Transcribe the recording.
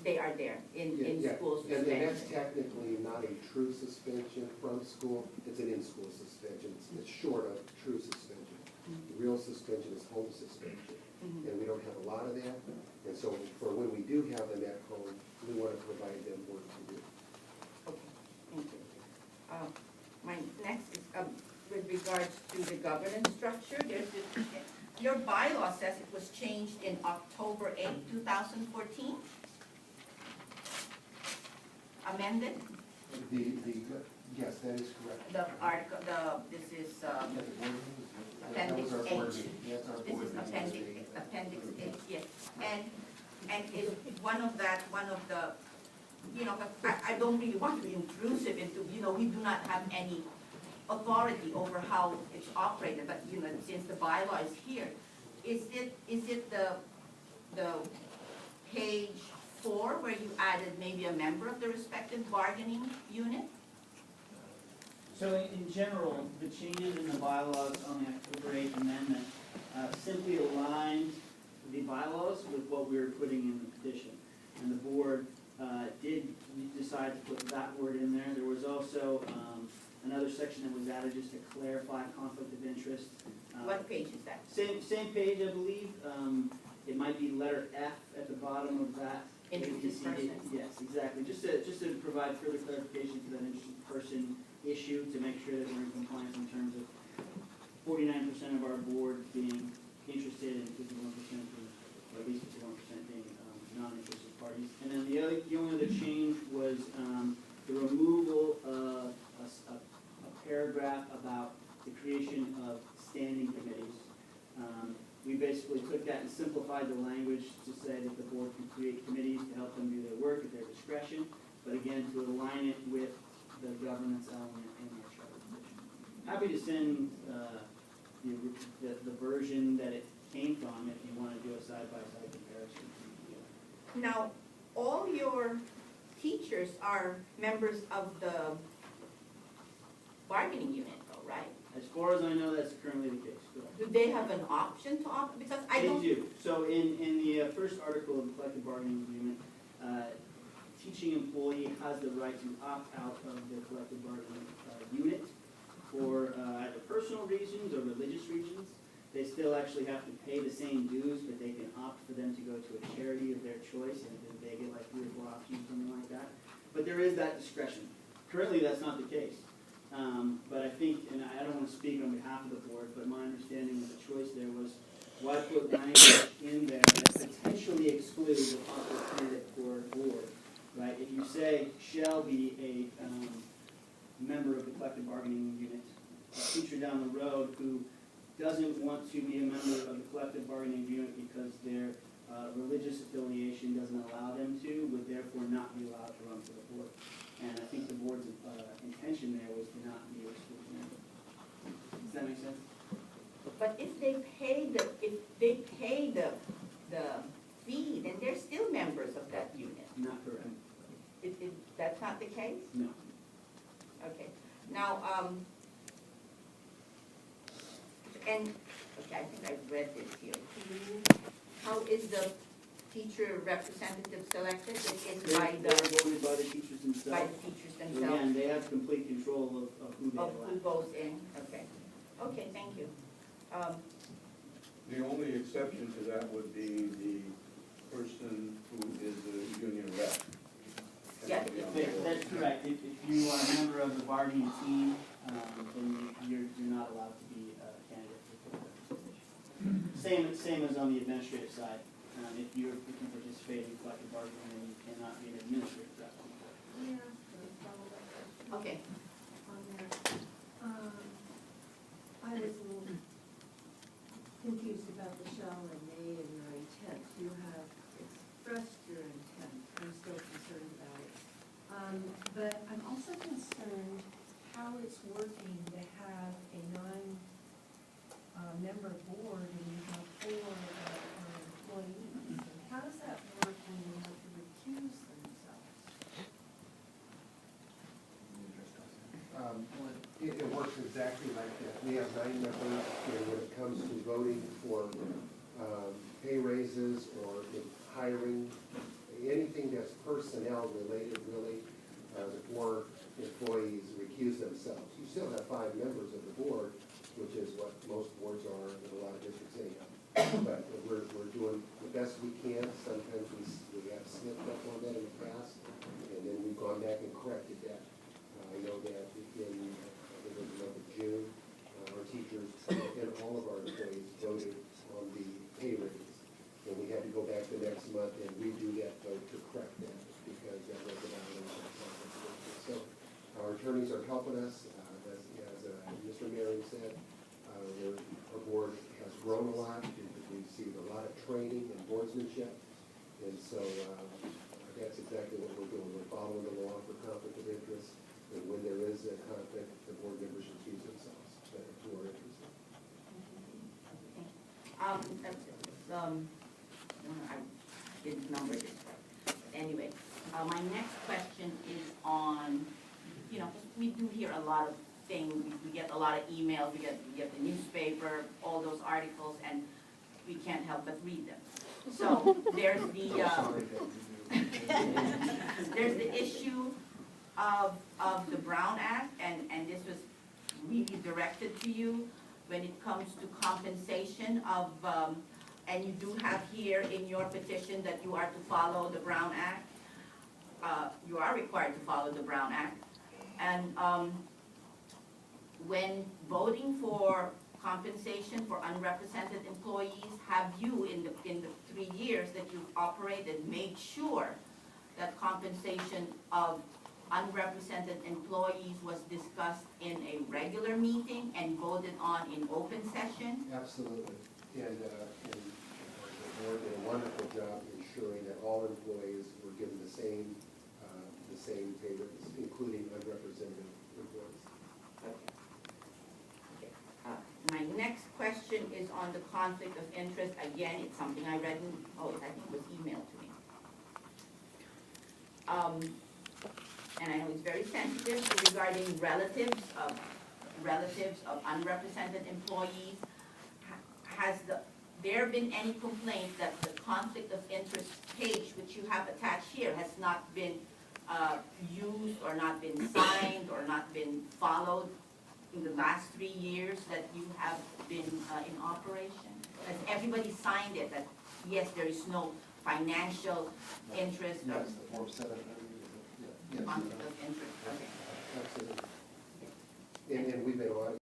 they are there in school And suspension. that's technically not a true suspension from school, it's an in-school suspension. It's short of true suspension. The real suspension is home suspension, and we don't have a lot of that. And so for when we do have them at home, we want to provide them work to do. Okay, thank you. My next is with regards to the governance structure. Your bylaw says it was changed in October 8, 2014. Amended? Yes, that is correct. The article, this is appendix H. This is appendix H, yes. And is one of the, you know, I don't really want to be intrusive into, you know, we do not have any authority over how it's operated, but, you know, since the bylaw is here, is it the page 4 where you added maybe a member of the respective bargaining unit? So in general, the changes in the bylaws on the October 8th amendment simply aligned the bylaws with what we were putting in the petition. And the board did decide to put that word in there. There was also another section that was added just to clarify conflict of interest. What page is that? Same page, I believe. It might be letter F at the bottom of that. Interested person. Yes, exactly. Just to provide further clarification to that interested person issue, to make sure that we're in compliance in terms of 49% of our board being interested and 51% being, or at least 51% being non-interested parties. And then the only other change was the removal of a paragraph about the creation of standing committees. We basically took that and simplified the language to say that the board can create committees to help them do their work at their discretion, but again, to align it with the governance element in our charter position. Happy to send the version that it came from if you want to do a side-by-side comparison. Now, all your teachers are members of the bargaining unit, though, right? As far as I know, that's currently the case. Correct. Do they have an option to opt? Because I don't. They do. So in the first article of the collective bargaining agreement, teaching employee has the right to opt out of the collective bargaining unit for either personal reasons or religious reasons. They still actually have to pay the same dues, but they can opt for them to go to a charity of their choice, and then they get like 3 or 4 options, something like that. But there is that discretion. Currently, that's not the case. But I think, and I don't want to speak on behalf of the board, but my understanding of the choice there was, why put language in there that potentially excludes a possible candidate for board, right? If you say shall be a member of the collective bargaining unit, a teacher down the road who doesn't want to be a member of the collective bargaining unit because their religious affiliation doesn't allow them to, would therefore not be allowed to run for the board. And I think the board's intention there was to not be a exclusive member. Does that make sense? But if they pay the fee, then they're still members of that unit. Not correct. That's not the case? No. Okay. Now, and okay, I think I've read this here. How is the teacher representative selected? It is by They're voted by the teachers themselves. by the teachers themselves. Again, they have complete control of who they Of who elect. goes in. Okay. Okay. Thank you. The only exception to that would be the person who is the union rep. Yeah. That's correct. If you are a member of the bargaining team, then you're not allowed to be a candidate for the position. Same as on the administrative side. If you can participate in collective bargaining, then you cannot be an administrative rep. Okay. On there. I was a little confused about the shall and may and your intent. You have expressed your intent. I'm still concerned about it. But I'm also concerned how it's working to have a member board and you have 4 employees. How does that work when they have to recuse themselves? It works exactly like that. We have 9 members, and when it comes to voting for pay raises or hiring anything that's personnel related, really, the 4 employees recuse themselves. You still have 5 members of the board, which is what most boards are in a lot of districts anyhow. But we're doing the best we can. Sometimes we have slipped up on that in the past, and then we've gone back and corrected that. I know that in the month of June, our teachers and all of our employees voted on the pay raise. And we had to go back the next month and redo that vote to correct that, because that wasn't out of the. So our attorneys are helping us, as Mr. Marion said, our board has grown a lot. We've received a lot of training and boardsmanship, and so that's exactly what we're doing. We're following the law for conflict of interest, and when there is a conflict, the board members should choose themselves to our interest. I didn't number this right. Anyway, my next question is on, we do hear a lot of things. We get a lot of emails, we get the newspaper, all those articles, and we can't help but read them. So there's the issue of the Brown Act, and this was really directed to you when it comes to compensation of, and you do have here in your petition that you are to follow the Brown Act. You are required to follow the Brown Act. And when voting for compensation for unrepresented employees, have you, in the 3 years that you've operated, made sure that compensation of unrepresented employees was discussed in a regular meeting and voted on in open session? Absolutely. And the board did a wonderful job ensuring that all employees were given the same pay raise, including unrepresented employees. Okay. My next question is on the conflict of interest. Again, it's something I read in, I think it was emailed to me. And I know it's very sensitive regarding relatives of unrepresented employees. Has there been any complaint that the conflict of interest page, which you have attached here, has not been used or not been signed or not been followed in the last 3 years that you have been in operation? Has everybody signed it that, yes, there is no financial interest or Yes, the Form 700. Yes. conflict of interest? Okay. Absolutely. And we've been audited.